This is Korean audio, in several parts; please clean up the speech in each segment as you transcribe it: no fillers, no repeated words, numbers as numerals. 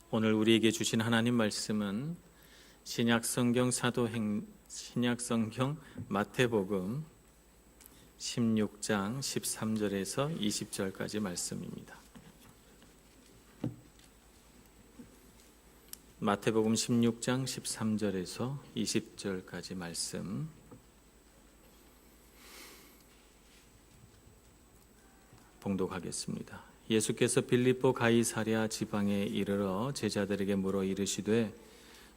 오늘 우리에게 주신 하나님 말씀은 신약성경 마태복음 16장 13절에서 20절까지 말씀입니다. 마태복음 16장 13절에서 20절까지 말씀 봉독하겠습니다. 예수께서 빌립보 가이사랴 지방에 이르러 제자들에게 물어 이르시되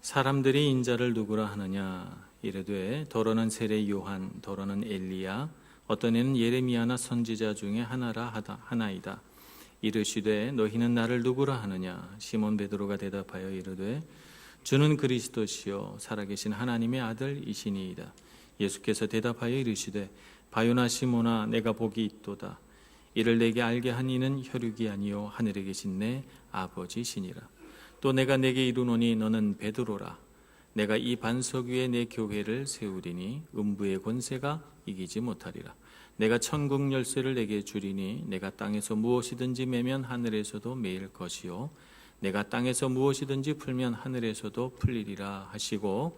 사람들이 인자를 누구라 하느냐 이르되 더러는 세례 요한 더러는 엘리야 어떤 이는 예레미야나 선지자 중에 하나이다. 이르시되 너희는 나를 누구라 하느냐 시몬 베드로가 대답하여 이르되 주는 그리스도시요 살아계신 하나님의 아들이시니이다. 예수께서 대답하여 이르시되 바요나 시몬아 내가 복이 있도다. 이를 내게 알게 한 이는 혈육이 아니요 하늘에 계신 내 아버지시니라. 또 내가 내게 이르노니 너는 베드로라. 내가 이 반석 위에 내 교회를 세우리니 음부의 권세가 이기지 못하리라. 내가 천국 열쇠를 내게 주리니 내가 땅에서 무엇이든지 매면 하늘에서도 매일 것이요 내가 땅에서 무엇이든지 풀면 하늘에서도 풀리리라 하시고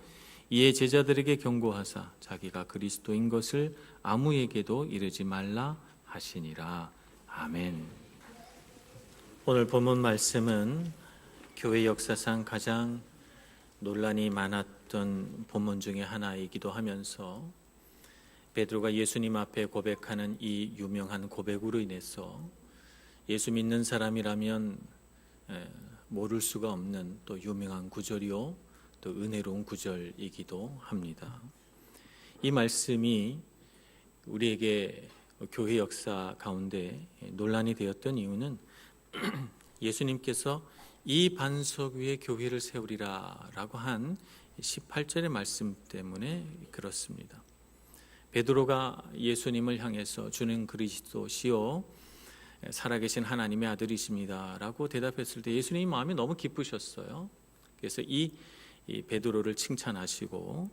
이에 제자들에게 경고하사 자기가 그리스도인 것을 아무에게도 이르지 말라 하시니라. 아멘. 오늘 본문 말씀은 교회 역사상 가장 논란이 많았던 본문 중에 하나이기도 하면서 베드로가 예수님 앞에 고백하는 이 유명한 고백으로 인해서 예수 믿는 사람이라면 모를 수가 없는 또 유명한 구절이요 또 은혜로운 구절이기도 합니다. 이 말씀이 우리에게 교회 역사 가운데 논란이 되었던 이유는 예수님께서 이 반석 위에 교회를 세우리라 라고 한 18절의 말씀 때문에 그렇습니다. 베드로가 예수님을 향해서 주는 그리스도시요 살아계신 하나님의 아들이십니다 라고 대답했을 때 예수님이 마음이 너무 기쁘셨어요. 그래서 이 베드로를 칭찬하시고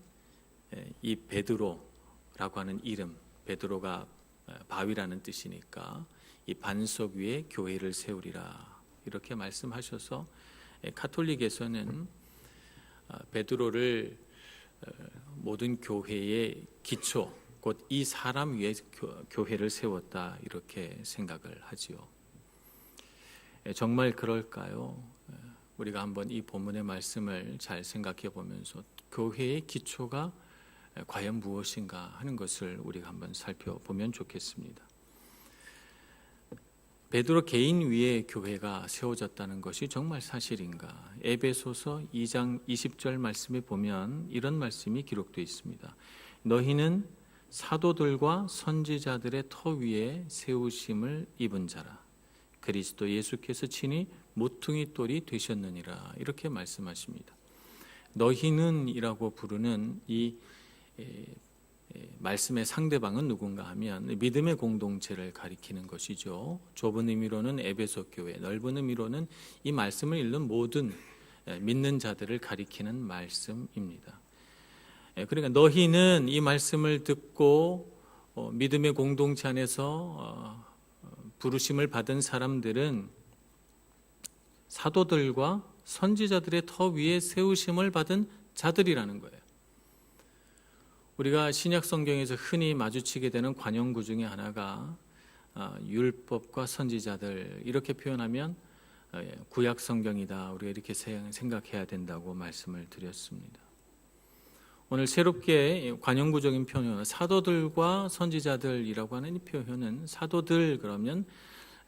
이 베드로라고 하는 이름, 베드로가 바위라는 뜻이니까 이 반석 위에 교회를 세우리라 이렇게 말씀하셔서 카톨릭에서는 베드로를 모든 교회의 기초 곧 이 사람 위에 교회를 세웠다 이렇게 생각을 하지요. 정말 그럴까요? 우리가 한번 이 본문의 말씀을 잘 생각해 보면서 교회의 기초가 과연 무엇인가 하는 것을 우리가 한번 살펴보면 좋겠습니다. 베드로 개인 위에 교회가 세워졌다는 것이 정말 사실인가? 에베소서 2장 20절 말씀에 보면 이런 말씀이 기록되어 있습니다. 너희는 사도들과 선지자들의 터 위에 세우심을 입은 자라. 그리스도 예수께서 친히 모퉁이 돌이 되셨느니라. 이렇게 말씀하십니다. 너희는 이라고 부르는 이 말씀의 상대방은 누군가 하면 믿음의 공동체를 가리키는 것이죠. 좁은 의미로는 에베소 교회, 넓은 의미로는 이 말씀을 읽는 모든 믿는 자들을 가리키는 말씀입니다. 그러니까 너희는 이 말씀을 듣고 믿음의 공동체 안에서 부르심을 받은 사람들은 사도들과 선지자들의 터 위에 세우심을 받은 자들이라는 거예요. 우리가 신약 성경에서 흔히 마주치게 되는 관용구 중에 하나가 율법과 선지자들 이렇게 표현하면 구약 성경이다. 우리가 이렇게 생각해야 된다고 말씀을 드렸습니다. 오늘 새롭게 관용구적인 표현 사도들과 선지자들이라고 하는 이 표현은 사도들 그러면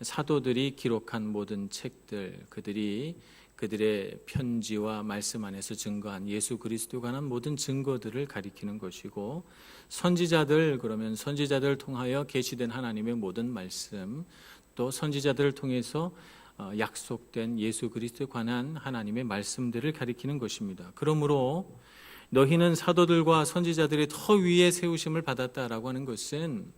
사도들이 기록한 모든 책들 그들의 편지와 말씀 안에서 증거한 예수 그리스도에 관한 모든 증거들을 가리키는 것이고 선지자들 그러면 선지자들을 통하여 계시된 하나님의 모든 말씀 또 선지자들을 통해서 약속된 예수 그리스도에 관한 하나님의 말씀들을 가리키는 것입니다. 그러므로 너희는 사도들과 선지자들의 터 위에 세우심을 받았다라고 하는 것은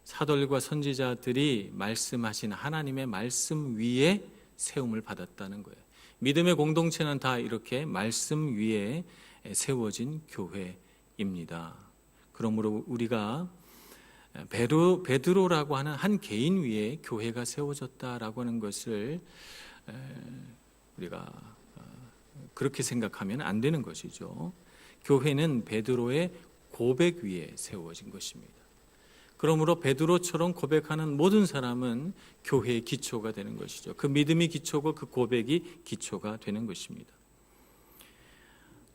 사도들과 선지자들이 말씀하신 하나님의 말씀 위에 세움을 받았다는 거예요. 믿음의 공동체는 다 이렇게 말씀 위에 세워진 교회입니다. 그러므로 우리가 베드로라고 하는 한 개인 위에 교회가 세워졌다라고 하는 것을 우리가 그렇게 생각하면 안 되는 것이죠. 교회는 베드로의 고백 위에 세워진 것입니다. 그러므로 베드로처럼 고백하는 모든 사람은 교회의 기초가 되는 것이죠. 그 믿음이 기초고 그 고백이 기초가 되는 것입니다.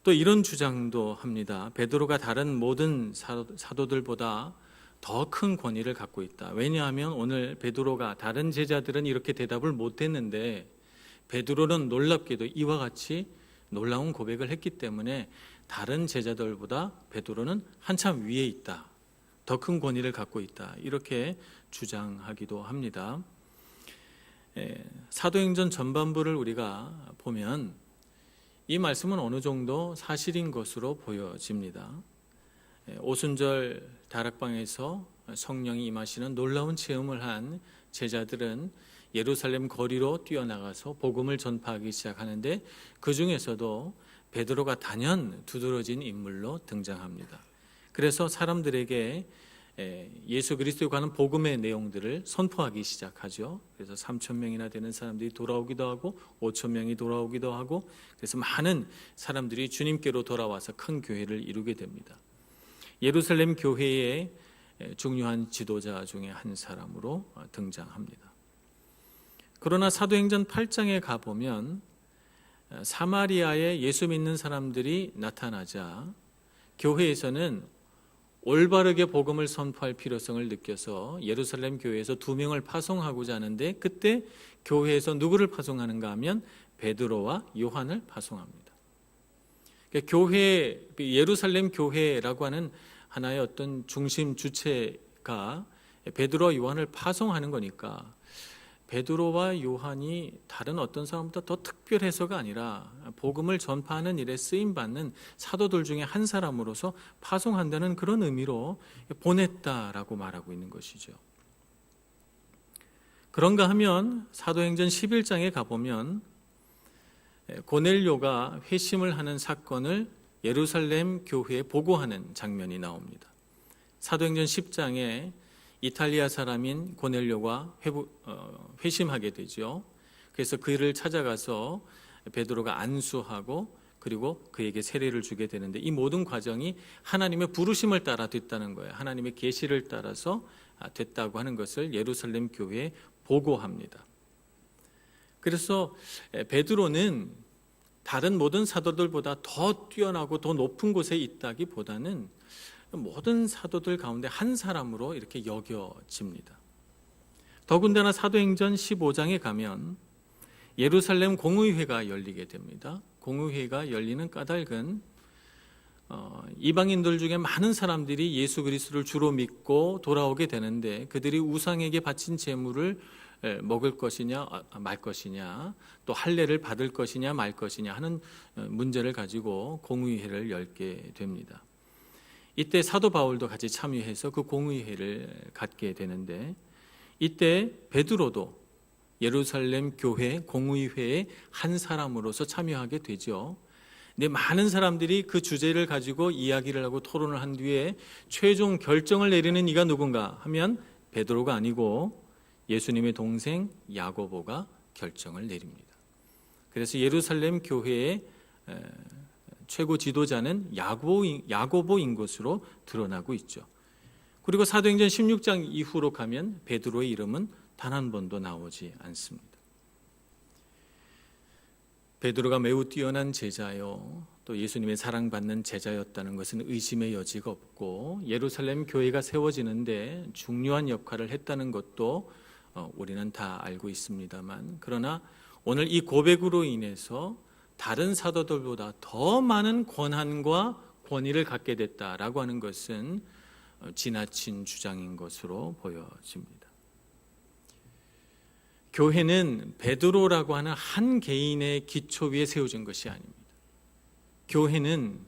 또 이런 주장도 합니다. 베드로가 다른 모든 사도들보다 더 큰 권위를 갖고 있다. 왜냐하면 오늘 베드로가 다른 제자들은 이렇게 대답을 못했는데 베드로는 놀랍게도 이와 같이 놀라운 고백을 했기 때문에 다른 제자들보다 베드로는 한참 위에 있다. 더 큰 권위를 갖고 있다. 이렇게 주장하기도 합니다. 사도행전 전반부를 우리가 보면 이 말씀은 어느 정도 사실인 것으로 보여집니다. 오순절 다락방에서 성령이 임하시는 놀라운 체험을 한 제자들은 예루살렘 거리로 뛰어나가서 복음을 전파하기 시작하는데 그 중에서도 베드로가 단연 두드러진 인물로 등장합니다. 그래서 사람들에게 예수 그리스도에 관한 복음의 내용들을 선포하기 시작하죠. 그래서 3,000명이나 되는 사람들이 돌아오기도 하고 5,000명이 돌아오기도 하고 그래서 많은 사람들이 주님께로 돌아와서 큰 교회를 이루게 됩니다. 예루살렘 교회의 중요한 지도자 중에 한 사람으로 등장합니다. 그러나 사도행전 8장에 가보면 사마리아에 예수 믿는 사람들이 나타나자 교회에서는 올바르게 복음을 선포할 필요성을 느껴서 예루살렘 교회에서 2명을 파송하고자 하는데 그때 교회에서 누구를 파송하는가 하면 베드로와 요한을 파송합니다. 그러니까 교회, 예루살렘 교회라고 하는 하나의 어떤 중심 주체가 베드로와 요한을 파송하는 거니까 베드로와 요한이 다른 어떤 사람보다 더 특별해서가 아니라 복음을 전파하는 일에 쓰임받는 사도들 중에 한 사람으로서 파송한다는 그런 의미로 보냈다라고 말하고 있는 것이죠. 그런가 하면 사도행전 11장에 가보면 고넬료가 회심을 하는 사건을 예루살렘 교회에 보고하는 장면이 나옵니다. 사도행전 10장에 이탈리아 사람인 고넬료가 회심하게 되죠. 그래서 그를 찾아가서 베드로가 안수하고 그리고 그에게 세례를 주게 되는데 이 모든 과정이 하나님의 부르심을 따라 됐다는 거예요. 하나님의 계시를 따라서 됐다고 하는 것을 예루살렘 교회에 보고합니다. 그래서 베드로는 다른 모든 사도들보다 더 뛰어나고 더 높은 곳에 있다기보다는 모든 사도들 가운데 한 사람으로 이렇게 여겨집니다. 더군다나 사도행전 15장에 가면 예루살렘 공의회가 열리게 됩니다. 공의회가 열리는 까닭은 이방인들 중에 많은 사람들이 예수 그리스도를 주로 믿고 돌아오게 되는데 그들이 우상에게 바친 제물을 먹을 것이냐 말 것이냐 또 할례를 받을 것이냐 말 것이냐 하는 문제를 가지고 공의회를 열게 됩니다. 이때 사도 바울도 같이 참여해서 그 공의회를 갖게 되는데 이때 베드로도 예루살렘 교회 공의회의 한 사람으로서 참여하게 되죠. 근데 많은 사람들이 그 주제를 가지고 이야기를 하고 토론을 한 뒤에 최종 결정을 내리는 이가 누군가 하면 베드로가 아니고 예수님의 동생 야고보가 결정을 내립니다. 그래서 예루살렘 교회의 최고 지도자는 야고보인 것으로 드러나고 있죠. 그리고 사도행전 16장 이후로 가면 베드로의 이름은 단 한 번도 나오지 않습니다. 베드로가 매우 뛰어난 제자요 또 예수님의 사랑받는 제자였다는 것은 의심의 여지가 없고 예루살렘 교회가 세워지는데 중요한 역할을 했다는 것도 우리는 다 알고 있습니다만 그러나 오늘 이 고백으로 인해서 다른 사도들보다 더 많은 권한과 권위를 갖게 됐다라고 하는 것은 지나친 주장인 것으로 보여집니다. 교회는 베드로라고 하는 한 개인의 기초 위에 세워진 것이 아닙니다. 교회는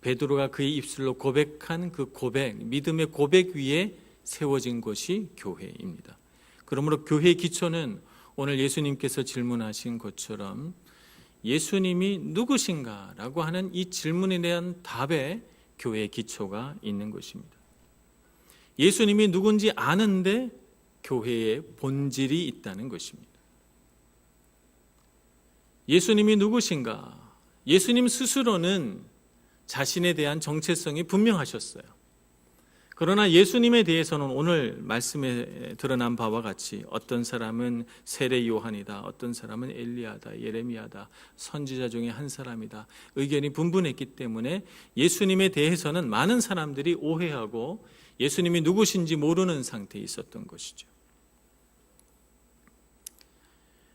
베드로가 그의 입술로 고백한 그 고백, 믿음의 고백 위에 세워진 것이 교회입니다. 그러므로 교회의 기초는 오늘 예수님께서 질문하신 것처럼 예수님이 누구신가라고 하는 이 질문에 대한 답에 교회의 기초가 있는 것입니다. 예수님이 누군지 아는데 교회의 본질이 있다는 것입니다. 예수님이 누구신가? 예수님 스스로는 자신에 대한 정체성이 분명하셨어요. 그러나 예수님에 대해서는 오늘 말씀에 드러난 바와 같이 어떤 사람은 세례 요한이다, 어떤 사람은 엘리야다, 예레미야다, 선지자 중에 한 사람이다, 의견이 분분했기 때문에 예수님에 대해서는 많은 사람들이 오해하고 예수님이 누구신지 모르는 상태에 있었던 것이죠.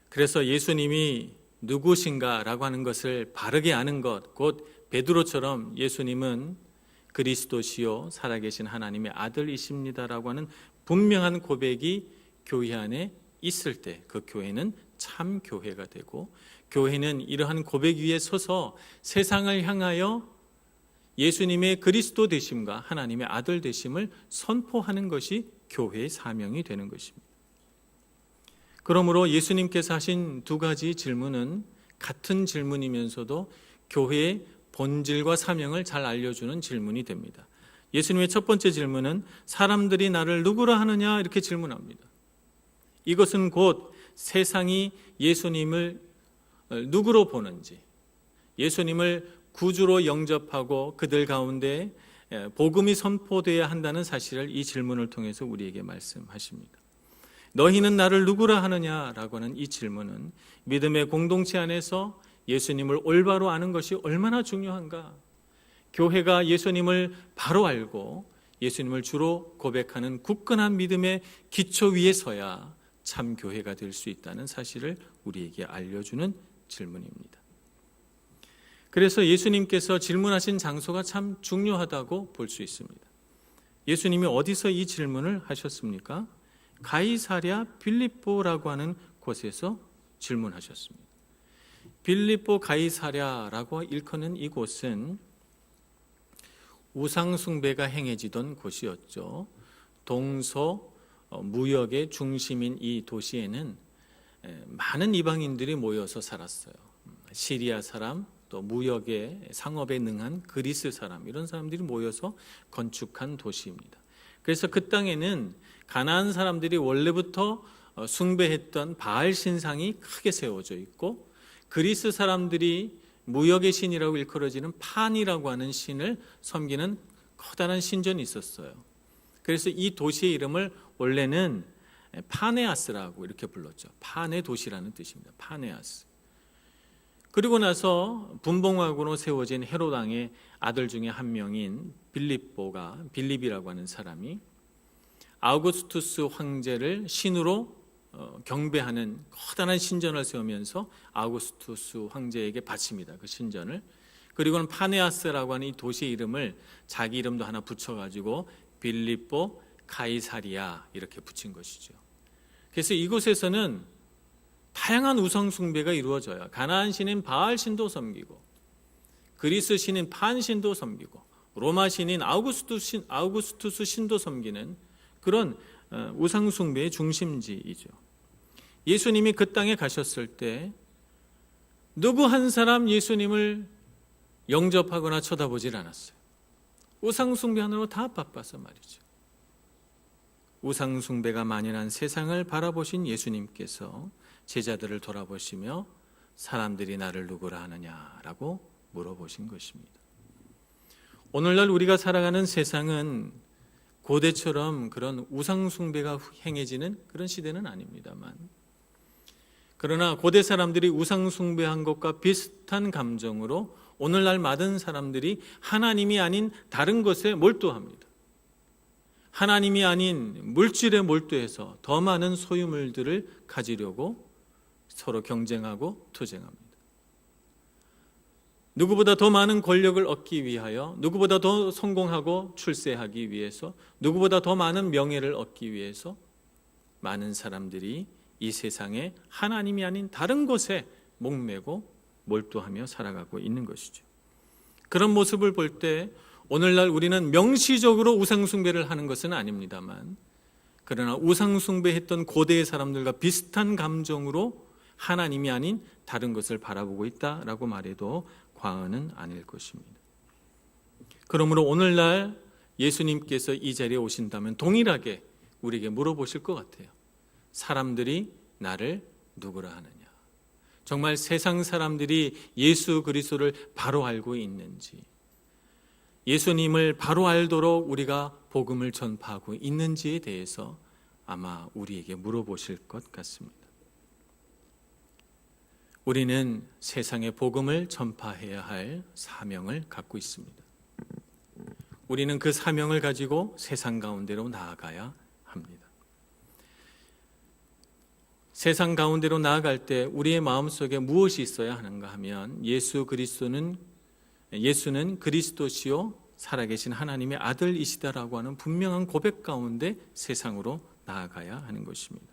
그래서 예수님이 누구신가라고 하는 것을 바르게 아는 것, 곧 베드로처럼 예수님은 그리스도시요 살아계신 하나님의 아들이십니다라고 하는 분명한 고백이 교회 안에 있을 때 그 교회는 참 교회가 되고, 교회는 이러한 고백 위에 서서 세상을 향하여 예수님의 그리스도 되심과 하나님의 아들 되심을 선포하는 것이 교회의 사명이 되는 것입니다. 그러므로 예수님께서 하신 두 가지 질문은 같은 질문이면서도 교회의 본질과 사명을 잘 알려주는 질문이 됩니다. 예수님의 첫 번째 질문은 사람들이 나를 누구라 하느냐 이렇게 질문합니다. 이것은 곧 세상이 예수님을 누구로 보는지, 예수님을 구주로 영접하고 그들 가운데 복음이 선포되어야 한다는 사실을 이 질문을 통해서 우리에게 말씀하십니다. 너희는 나를 누구라 하느냐라고 하는 이 질문은 믿음의 공동체 안에서 예수님을 올바로 아는 것이 얼마나 중요한가. 교회가 예수님을 바로 알고 예수님을 주로 고백하는 굳건한 믿음의 기초 위에 서야 참 교회가 될 수 있다는 사실을 우리에게 알려주는 질문입니다. 그래서 예수님께서 질문하신 장소가 참 중요하다고 볼 수 있습니다. 예수님이 어디서 이 질문을 하셨습니까? 가이사랴 빌립보라고 하는 곳에서 질문하셨습니다. 빌립보 가이사랴라고 일컫는 이곳은 우상숭배가 행해지던 곳이었죠. 동서 무역의 중심인 이 도시에는 많은 이방인들이 모여서 살았어요. 시리아 사람, 또 무역의 상업에 능한 그리스 사람, 이런 사람들이 모여서 건축한 도시입니다. 그래서 그 땅에는 가나안 사람들이 원래부터 숭배했던 바알 신상이 크게 세워져 있고, 그리스 사람들이 무역의 신이라고 일컬어지는 판이라고 하는 신을 섬기는 커다란 신전이 있었어요. 그래서 이 도시의 이름을 원래는 파네아스라고 이렇게 불렀죠. 판의 도시라는 뜻입니다. 파네아스. 그리고 나서 분봉왕으로 세워진 헤롯 왕의 아들 중에 한 명인 빌립이라고 하는 사람이 아우구스투스 황제를 신으로 경배하는 커다란 신전을 세우면서 아우구스투스 황제에게 바칩니다. 그 신전을. 그리고는 파네아스라고 하는 이 도시의 이름을 자기 이름도 하나 붙여가지고 빌립보 가이사리아 이렇게 붙인 것이죠. 그래서 이곳에서는 다양한 우상 숭배가 이루어져요. 가나안 신인 바알 신도 섬기고, 그리스 신인 판 신도 섬기고, 로마 신인 아우구스투스 신도 섬기는 그런 우상 숭배의 중심지이죠. 예수님이 그 땅에 가셨을 때 누구 한 사람 예수님을 영접하거나 쳐다보질 않았어요. 우상 숭배하느라 다 바빠서 말이죠. 우상 숭배가 만연한 세상을 바라보신 예수님께서 제자들을 돌아보시며 사람들이 나를 누구라 하느냐라고 물어보신 것입니다. 오늘날 우리가 살아가는 세상은 고대처럼 그런 우상 숭배가 행해지는 그런 시대는 아닙니다만, 그러나 고대 사람들이 우상 숭배한 것과 비슷한 감정으로 오늘날 많은 사람들이 하나님이 아닌 다른 것에 몰두합니다. 하나님이 아닌 물질에 몰두해서 더 많은 소유물들을 가지려고 서로 경쟁하고 투쟁합니다. 누구보다 더 많은 권력을 얻기 위하여, 누구보다 더 성공하고 출세하기 위해서, 누구보다 더 많은 명예를 얻기 위해서 많은 사람들이 이 세상에 하나님이 아닌 다른 것에 목매고 몰두하며 살아가고 있는 것이죠. 그런 모습을 볼 때 오늘날 우리는 명시적으로 우상숭배를 하는 것은 아닙니다만, 그러나 우상숭배했던 고대의 사람들과 비슷한 감정으로 하나님이 아닌 다른 것을 바라보고 있다라고 말해도 과언은 아닐 것입니다. 그러므로 오늘날 예수님께서 이 자리에 오신다면 동일하게 우리에게 물어보실 것 같아요. 사람들이 나를 누구라 하느냐. 정말 세상 사람들이 예수 그리스도를 바로 알고 있는지, 예수님을 바로 알도록 우리가 복음을 전파하고 있는지에 대해서 아마 우리에게 물어보실 것 같습니다. 우리는 세상에 복음을 전파해야 할 사명을 갖고 있습니다. 우리는 그 사명을 가지고 세상 가운데로 나아가야 합니다. 세상 가운데로 나아갈 때 우리의 마음속에 무엇이 있어야 하는가 하면 예수는 그리스도시요 살아계신 하나님의 아들이시다라고 하는 분명한 고백 가운데 세상으로 나아가야 하는 것입니다.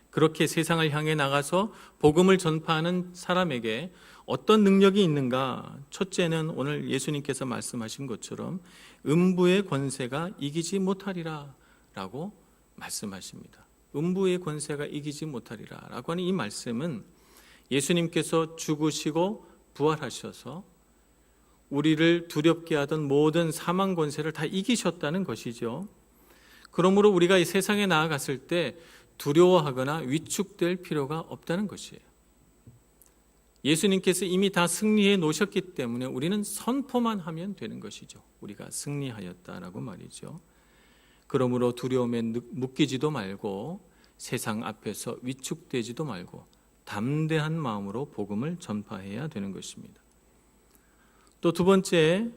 그렇게 세상을 향해 나가서 복음을 전파하는 사람에게 어떤 능력이 있는가? 첫째는 오늘 예수님께서 말씀하신 것처럼 음부의 권세가 이기지 못하리라 라고 말씀하십니다. 음부의 권세가 이기지 못하리라 라고 하는 이 말씀은 예수님께서 죽으시고 부활하셔서 우리를 두렵게 하던 모든 사망 권세를 다 이기셨다는 것이죠. 그러므로 우리가 이 세상에 나아갔을 때 두려워하거나 위축될 필요가 없다는 것이에요. 예수님께서 이미 다 승리해 놓으셨기 때문에 우리는 선포만 하면 되는 것이죠. 우리가 승리하였다라고 말이죠. 그러므로 두려움에 묶이지도 말고 세상 앞에서 위축되지도 말고 담대한 마음으로 복음을 전파해야 되는 것입니다. 또 두 번째,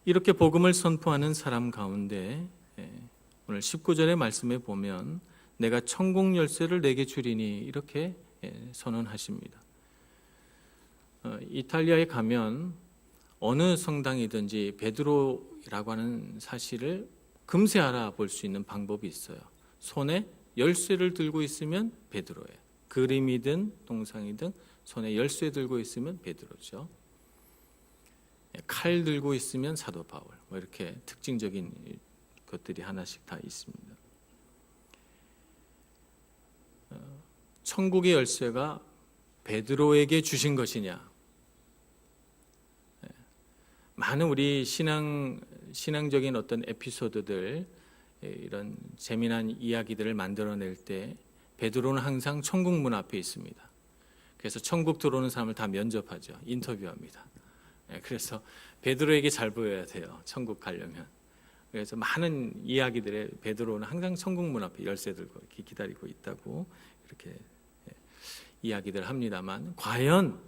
이렇게 복음을 선포하는 사람 가운데 오늘 19절의 말씀에 보면 내가 천국 열쇠를 내게 주리니 이렇게 선언하십니다. 이탈리아에 가면 어느 성당이든지 베드로라고 하는 사실을 금세 알아볼 수 있는 방법이 있어요. 손에 열쇠를 들고 있으면 베드로예요. 그림이든 동상이든 손에 열쇠 들고 있으면 베드로죠. 칼 들고 있으면 사도 바울, 뭐 이렇게 특징적인 것들이 하나씩 다 있습니다. 천국의 열쇠가 베드로에게 주신 것이냐? 많은 우리 신앙적인 어떤 에피소드들, 이런 재미난 이야기들을 만들어낼 때 베드로는 항상 천국 문 앞에 있습니다. 그래서 천국 들어오는 사람을 다 면접하죠. 인터뷰합니다. 그래서 베드로에게 잘 보여야 돼요. 천국 가려면. 그래서 많은 이야기들에 베드로는 항상 천국 문 앞에 열쇠 들고 이렇게 기다리고 있다고 이렇게 이야기들 합니다만, 과연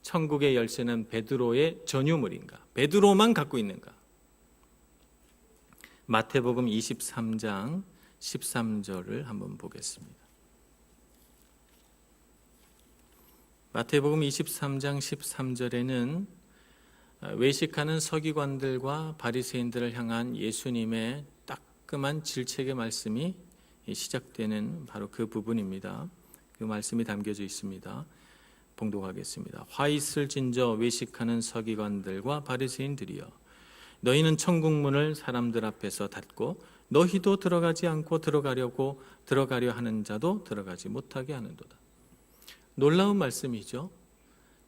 천국의 열쇠는 베드로의 전유물인가? 베드로만 갖고 있는가? 마태복음 23장 13절을 한번 보겠습니다. 마태복음 23장 13절에는 외식하는 서기관들과 바리새인들을 향한 예수님의 따끔한 질책의 말씀이 시작되는 바로 그 부분입니다. 그 말씀이 담겨져 있습니다. 봉독하겠습니다. 화 있을진저 외식하는 서기관들과 바리새인들이여, 너희는 천국 문을 사람들 앞에서 닫고 너희도 들어가지 않고 들어가려 하는 자도 들어가지 못하게 하는도다. 놀라운 말씀이죠.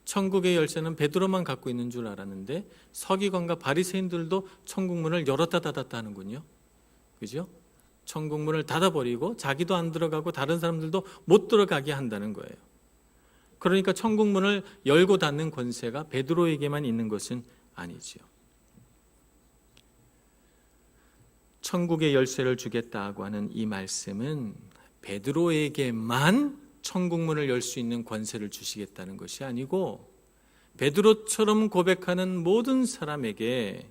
천국의 열쇠는 베드로만 갖고 있는 줄 알았는데 서기관과 바리새인들도 천국 문을 열었다 닫았다 하는군요. 그죠? 천국 문을 닫아버리고 자기도 안 들어가고 다른 사람들도 못 들어가게 한다는 거예요. 그러니까 천국 문을 열고 닫는 권세가 베드로에게만 있는 것은 아니지요. 천국의 열쇠를 주겠다고 하는 이 말씀은 베드로에게만 천국 문을 열 수 있는 권세를 주시겠다는 것이 아니고 베드로처럼 고백하는 모든 사람에게,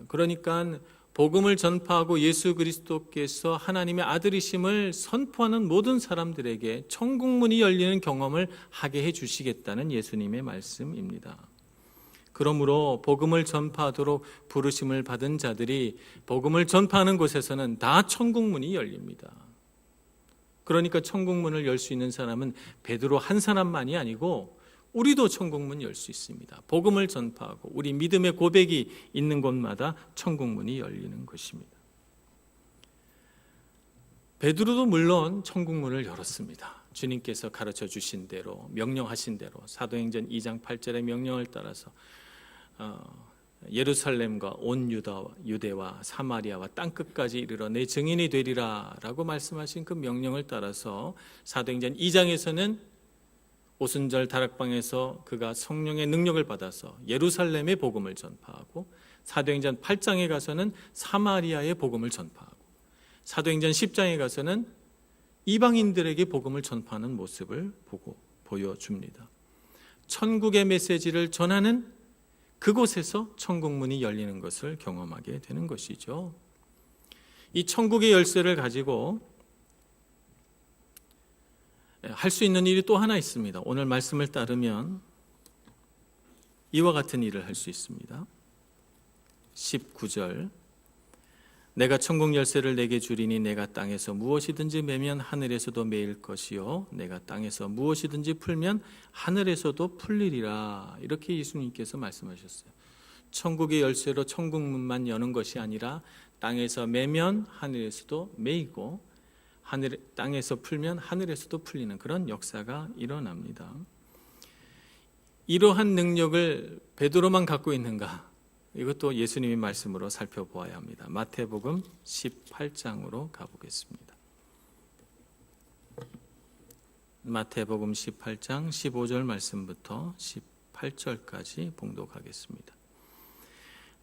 그러니까 복음을 전파하고 예수 그리스도께서 하나님의 아들이심을 선포하는 모든 사람들에게 천국 문이 열리는 경험을 하게 해 주시겠다는 예수님의 말씀입니다. 그러므로 복음을 전파하도록 부르심을 받은 자들이 복음을 전파하는 곳에서는 다 천국 문이 열립니다. 그러니까 천국 문을 열 수 있는 사람은 베드로 한 사람만이 아니고 우리도 천국 문 열 수 있습니다. 복음을 전파하고 우리 믿음의 고백이 있는 곳마다 천국 문이 열리는 것입니다. 베드로도 물론 천국 문을 열었습니다. 주님께서 가르쳐 주신 대로, 명령하신 대로, 사도행전 2장 8절의 명령을 따라서 예루살렘과 온 유대와 사마리아와 땅끝까지 이르러 내 증인이 되리라 라고 말씀하신 그 명령을 따라서 사도행전 2장에서는 오순절 다락방에서 그가 성령의 능력을 받아서 예루살렘의 복음을 전파하고, 사도행전 8장에 가서는 사마리아의 복음을 전파하고, 사도행전 10장에 가서는 이방인들에게 복음을 전파하는 모습을 보여줍니다. 천국의 메시지를 전하는 그곳에서 천국문이 열리는 것을 경험하게 되는 것이죠. 이 천국의 열쇠를 가지고 할 수 있는 일이 또 하나 있습니다. 오늘 말씀을 따르면 이와 같은 일을 할 수 있습니다. 19절, 내가 천국 열쇠를 내게 주리니 내가 땅에서 무엇이든지 매면 하늘에서도 매일 것이요 내가 땅에서 무엇이든지 풀면 하늘에서도 풀리리라. 이렇게 예수님께서 말씀하셨어요. 천국의 열쇠로 천국문만 여는 것이 아니라 땅에서 매면 하늘에서도 매이고, 땅에서 풀면 하늘에서도 풀리는 그런 역사가 일어납니다. 이러한 능력을 베드로만 갖고 있는가? 이것도 예수님의 말씀으로 살펴보아야 합니다. 마태복음 18장으로 가보겠습니다. 마태복음 18장 15절 말씀부터 18절까지 봉독하겠습니다.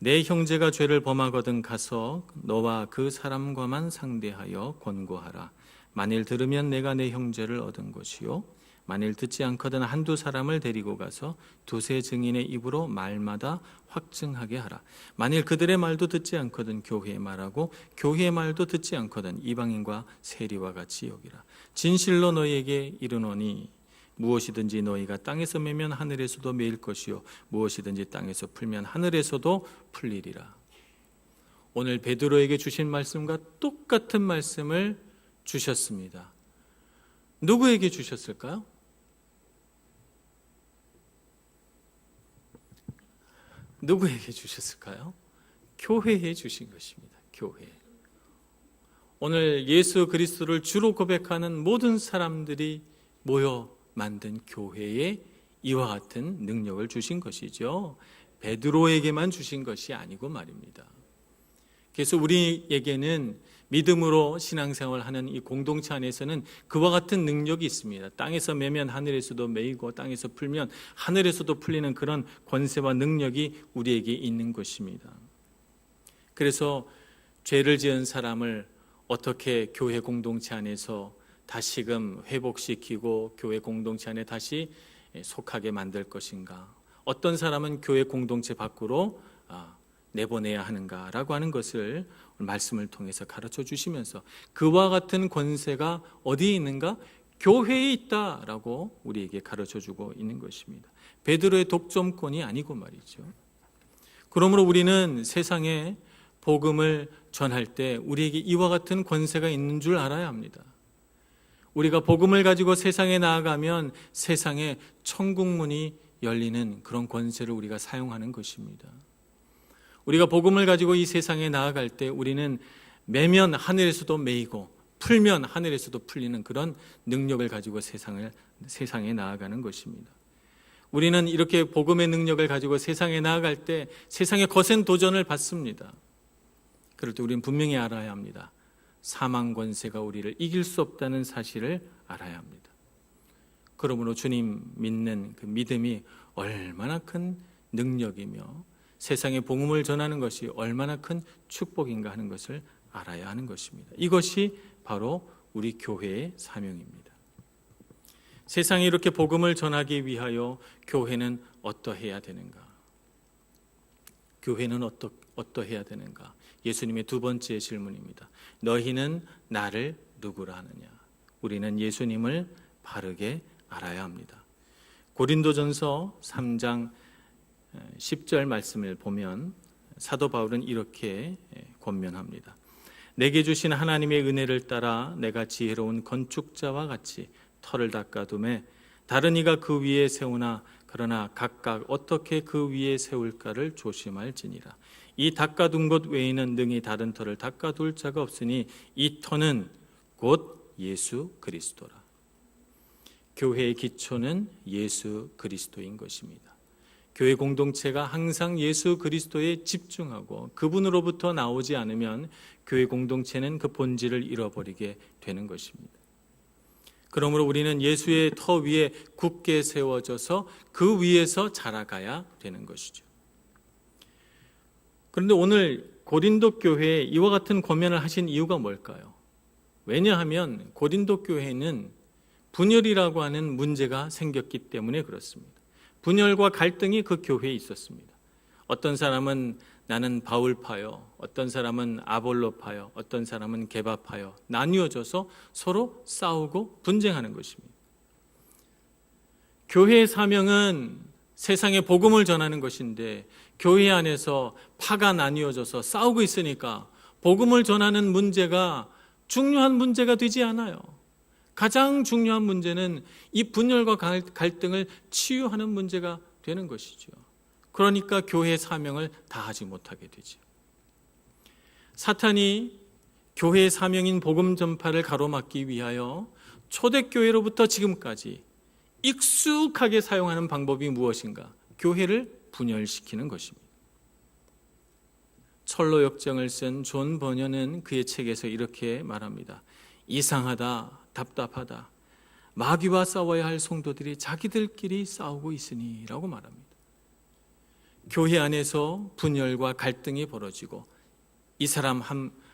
내 형제가 죄를 범하거든 가서 너와 그 사람과만 상대하여 권고하라. 만일 들으면 내가 내 형제를 얻은 것이요 만일 듣지 않거든 한두 사람을 데리고 가서 두세 증인의 입으로 말마다 확증하게 하라. 만일 그들의 말도 듣지 않거든 교회의 말하고 교회의 말도 듣지 않거든 이방인과 세리와 같이 여기라. 진실로 너희에게 이르노니 무엇이든지 너희가 땅에서 매면 하늘에서도 매일 것이요 무엇이든지 땅에서 풀면 하늘에서도 풀리리라. 오늘 베드로에게 주신 말씀과 똑같은 말씀을 주셨습니다. 누구에게 주셨을까요? 누구에게 주셨을까요? 교회에 주신 것입니다. 교회. 오늘 예수 그리스도를 주로 고백하는 모든 사람들이 모여 만든 교회에 이와 같은 능력을 주신 것이죠. 베드로에게만 주신 것이 아니고 말입니다. 그래서 우리에게는 믿음으로 신앙생활을 하는 이 공동체 안에서는 그와 같은 능력이 있습니다. 땅에서 매면 하늘에서도 매이고 땅에서 풀면 하늘에서도 풀리는 그런 권세와 능력이 우리에게 있는 것입니다. 그래서 죄를 지은 사람을 어떻게 교회 공동체 안에서 다시금 회복시키고 교회 공동체 안에 다시 속하게 만들 것인가, 어떤 사람은 교회 공동체 밖으로 내보내야 하는가라고 하는 것을 말씀을 통해서 가르쳐 주시면서 그와 같은 권세가 어디에 있는가? 교회에 있다라고 우리에게 가르쳐 주고 있는 것입니다. 베드로의 독점권이 아니고 말이죠. 그러므로 우리는 세상에 복음을 전할 때 우리에게 이와 같은 권세가 있는 줄 알아야 합니다. 우리가 복음을 가지고 세상에 나아가면 세상에 천국문이 열리는 그런 권세를 우리가 사용하는 것입니다. 우리가 복음을 가지고 이 세상에 나아갈 때 우리는 매면 하늘에서도 매이고 풀면 하늘에서도 풀리는 그런 능력을 가지고 세상에 나아가는 것입니다. 우리는 이렇게 복음의 능력을 가지고 세상에 나아갈 때 세상의 거센 도전을 받습니다. 그럴 때 우리는 분명히 알아야 합니다. 사망 권세가 우리를 이길 수 없다는 사실을 알아야 합니다. 그러므로 주님 믿는 그 믿음이 얼마나 큰 능력이며 세상에 복음을 전하는 것이 얼마나 큰 축복인가 하는 것을 알아야 하는 것입니다. 이것이 바로 우리 교회의 사명입니다. 세상에 이렇게 복음을 전하기 위하여 교회는 어떠해야 되는가? 교회는 어떠해야 되는가? 예수님의 두 번째 질문입니다. 너희는 나를 누구라 하느냐? 우리는 예수님을 바르게 알아야 합니다. 고린도전서 3장 10절 말씀을 보면 사도 바울은 이렇게 권면합니다. 내게 주신 하나님의 은혜를 따라 내가 지혜로운 건축자와 같이 터를 닦아두매 다른 이가 그 위에 세우나 그러나 각각 어떻게 그 위에 세울까를 조심할지니라. 이 닦아둔 것 외에는 능히 다른 터를 닦아둘 자가 없으니 이 터는 곧 예수 그리스도라. 교회의 기초는 예수 그리스도인 것입니다. 교회 공동체가 항상 예수 그리스도에 집중하고 그분으로부터 나오지 않으면 교회 공동체는 그 본질을 잃어버리게 되는 것입니다. 그러므로 우리는 예수의 터 위에 굳게 세워져서 그 위에서 자라가야 되는 것이죠. 그런데 오늘 고린도 교회에 이와 같은 권면을 하신 이유가 뭘까요? 왜냐하면 고린도 교회는 분열이라고 하는 문제가 생겼기 때문에 그렇습니다. 분열과 갈등이 그 교회에 있었습니다. 어떤 사람은 나는 바울파요, 어떤 사람은 아볼로파요, 어떤 사람은 게바파요, 나뉘어져서 서로 싸우고 분쟁하는 것입니다. 교회의 사명은 세상에 복음을 전하는 것인데 교회 안에서 파가 나뉘어져서 싸우고 있으니까 복음을 전하는 문제가 중요한 문제가 되지 않아요. 가장 중요한 문제는 이 분열과 갈등을 치유하는 문제가 되는 것이죠. 그러니까 교회의 사명을 다하지 못하게 되죠. 사탄이 교회의 사명인 복음 전파를 가로막기 위하여 초대교회로부터 지금까지 익숙하게 사용하는 방법이 무엇인가? 교회를 분열시키는 것입니다. 철로 역정을 쓴 존 버녀는 그의 책에서 이렇게 말합니다. 이상하다, 답답하다. 마귀와 싸워야 할 성도들이 자기들끼리 싸우고 있으니 라고 말합니다. 교회 안에서 분열과 갈등이 벌어지고 이 사람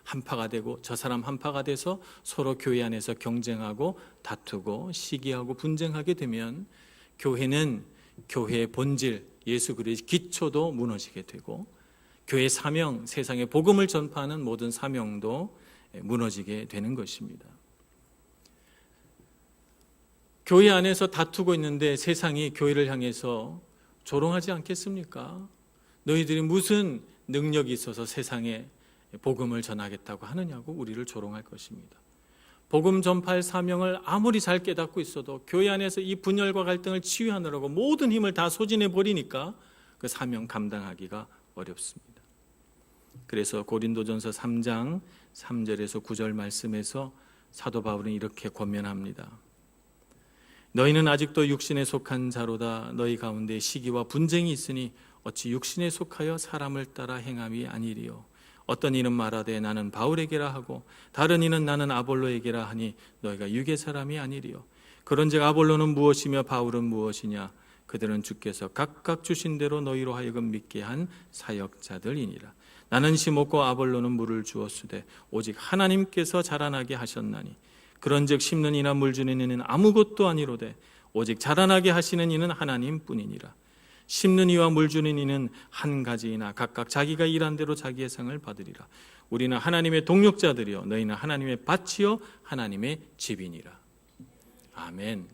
한파가 되고 저 사람 한파가 돼서 서로 교회 안에서 경쟁하고 다투고 시기하고 분쟁하게 되면 교회는 교회의 본질, 예수 그리스도의 기초도 무너지게 되고 교회 사명, 세상에 복음을 전파하는 모든 사명도 무너지게 되는 것입니다. 교회 안에서 다투고 있는데 세상이 교회를 향해서 조롱하지 않겠습니까? 너희들이 무슨 능력이 있어서 세상에 복음을 전하겠다고 하느냐고 우리를 조롱할 것입니다. 복음 전파의 사명을 아무리 잘 깨닫고 있어도 교회 안에서 이 분열과 갈등을 치유하느라고 모든 힘을 다 소진해 버리니까 그 사명 감당하기가 어렵습니다. 그래서 고린도전서 3장 3절에서 9절 말씀에서 사도 바울은 이렇게 권면합니다. 너희는 아직도 육신에 속한 자로다. 너희 가운데 시기와 분쟁이 있으니 어찌 육신에 속하여 사람을 따라 행함이 아니리요. 어떤 이는 말하되 나는 바울에게라 하고 다른 이는 나는 아볼로에게라 하니 너희가 육의 사람이 아니리요. 그런즉 아볼로는 무엇이며 바울은 무엇이냐? 그들은 주께서 각각 주신 대로 너희로 하여금 믿게 한 사역자들이니라. 나는 심었고 아볼로는 물을 주었으되 오직 하나님께서 자라나게 하셨나니 그런즉 심는 이나 물 주는 이는 아무것도 아니로되 오직 자라나게 하시는 이는 하나님뿐이니라. 심는 이와 물 주는 이는 한 가지이나 각각 자기가 일한 대로 자기의 상을 받으리라. 우리는 하나님의 동역자들이요 너희는 하나님의 밭이요 하나님의 집이니라. 아멘.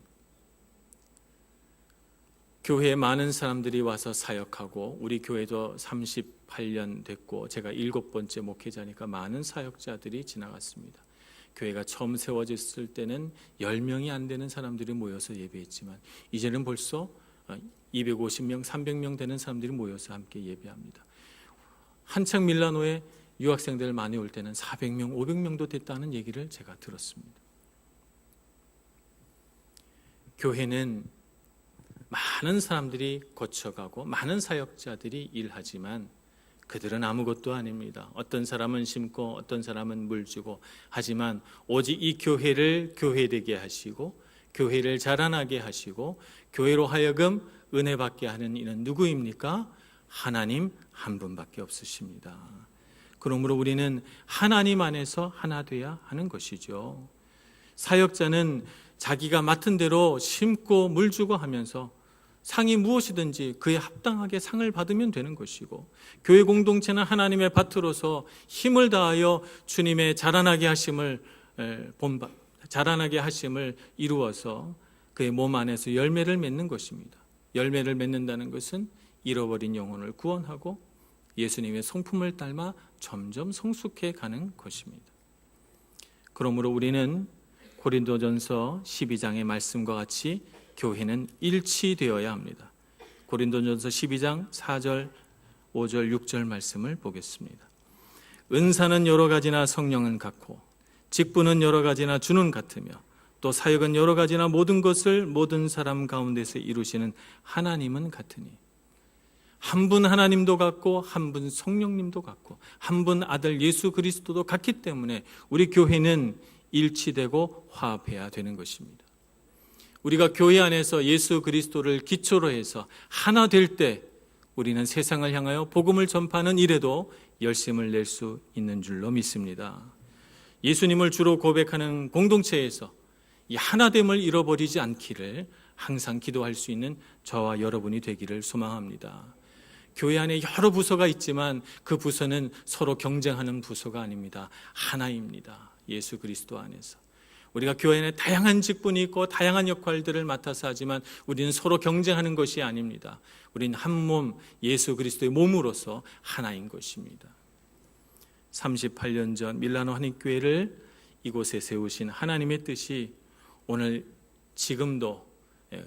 교회에 많은 사람들이 와서 사역하고 우리 교회도 38년 됐고 제가 7번째 목회자니까 많은 사역자들이 지나갔습니다. 교회가 처음 세워졌을 때는 10명이 안 되는 사람들이 모여서 예배했지만 이제는 벌써 250명, 300명 되는 사람들이 모여서 함께 예배합니다. 한창 밀라노에 유학생들 많이 올 때는 400명, 500명도 됐다는 얘기를 제가 들었습니다. 교회는 많은 사람들이 거쳐가고 많은 사역자들이 일하지만 그들은 아무것도 아닙니다. 어떤 사람은 심고 어떤 사람은 물 주고 하지만 오직 이 교회를 교회되게 하시고 교회를 자라나게 하시고 교회로 하여금 은혜 받게 하는 이는 누구입니까? 하나님 한 분밖에 없으십니다. 그러므로 우리는 하나님 안에서 하나 돼야 하는 것이죠. 사역자는 자기가 맡은 대로 심고 물 주고 하면서 상이 무엇이든지 그에 합당하게 상을 받으면 되는 것이고 교회 공동체는 하나님의 밭으로서 힘을 다하여 주님의 자라나게 하심을 이루어서 그의 몸 안에서 열매를 맺는 것입니다. 열매를 맺는다는 것은 잃어버린 영혼을 구원하고 예수님의 성품을 닮아 점점 성숙해 가는 것입니다. 그러므로 우리는 고린도전서 12장의 말씀과 같이 교회는 일치되어야 합니다. 고린도전서 12장 4절, 5절, 6절 말씀을 보겠습니다. 은사는 여러 가지나 성령은 같고 직분은 여러 가지나 주는 같으며 또 사역은 여러 가지나 모든 것을 모든 사람 가운데서 이루시는 하나님은 같으니 한 분 하나님도 같고 한 분 성령님도 같고 한 분 아들 예수 그리스도도 같기 때문에 우리 교회는 일치되고 화합해야 되는 것입니다. 우리가 교회 안에서 예수 그리스도를 기초로 해서 하나 될 때 우리는 세상을 향하여 복음을 전파하는 일에도 열심을 낼 수 있는 줄로 믿습니다. 예수님을 주로 고백하는 공동체에서 이 하나됨을 잃어버리지 않기를 항상 기도할 수 있는 저와 여러분이 되기를 소망합니다. 교회 안에 여러 부서가 있지만 그 부서는 서로 경쟁하는 부서가 아닙니다. 하나입니다. 예수 그리스도 안에서. 우리가 교회 안에 다양한 직분이 있고 다양한 역할들을 맡아서 하지만 우리는 서로 경쟁하는 것이 아닙니다. 우리는 한 몸 예수 그리스도의 몸으로서 하나인 것입니다. 38년 전 밀라노 한인교회를 이곳에 세우신 하나님의 뜻이 오늘 지금도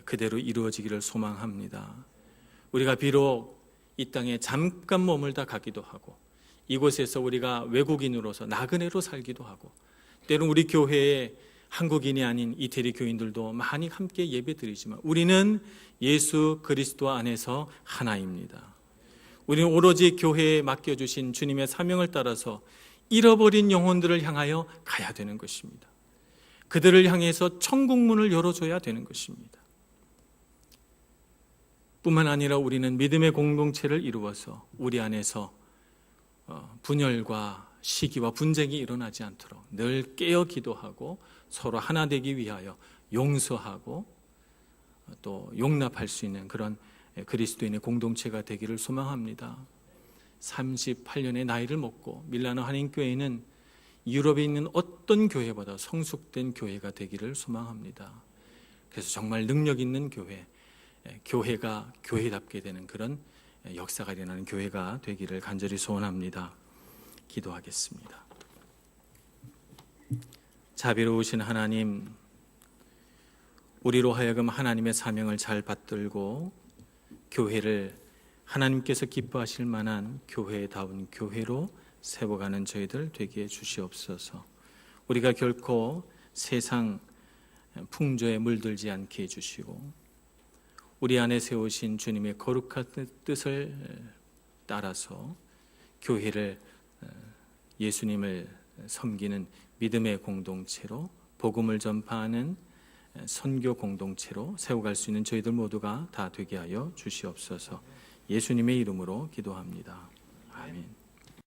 그대로 이루어지기를 소망합니다. 우리가 비록 이 땅에 잠깐 머물다 가기도 하고 이곳에서 우리가 외국인으로서 나그네로 살기도 하고 때로는 우리 교회에 한국인이 아닌 이태리 교인들도 많이 함께 예배드리지만 우리는 예수 그리스도 안에서 하나입니다. 우리는 오로지 교회에 맡겨주신 주님의 사명을 따라서 잃어버린 영혼들을 향하여 가야 되는 것입니다. 그들을 향해서 천국문을 열어줘야 되는 것입니다. 뿐만 아니라 우리는 믿음의 공동체를 이루어서 우리 안에서 분열과 시기와 분쟁이 일어나지 않도록 늘 깨어 기도하고 서로 하나 되기 위하여 용서하고 또 용납할 수 있는 그런 그리스도인의 공동체가 되기를 소망합니다. 38년의 나이를 먹고 밀라노 한인교회는 유럽에 있는 어떤 교회보다 성숙된 교회가 되기를 소망합니다. 그래서 정말 능력 있는 교회, 교회가 교회답게 되는 그런 역사가 일어나는 교회가 되기를 간절히 소원합니다. 기도하겠습니다. 자비로우신 하나님, 우리로 하여금 하나님의 사명을 잘 받들고 교회를 하나님께서 기뻐하실 만한 교회다운 교회로 세워가는 저희들 되게 주시옵소서. 우리가 결코 세상 풍조에 물들지 않게 해주시고 우리 안에 세우신 주님의 거룩한 뜻을 따라서 교회를 예수님을 섬기는 믿음의 공동체로 복음을 전파하는 선교 공동체로 세워갈 수 있는 저희들 모두가 다 되게 하여 주시옵소서. 예수님의 이름으로 기도합니다. 아멘.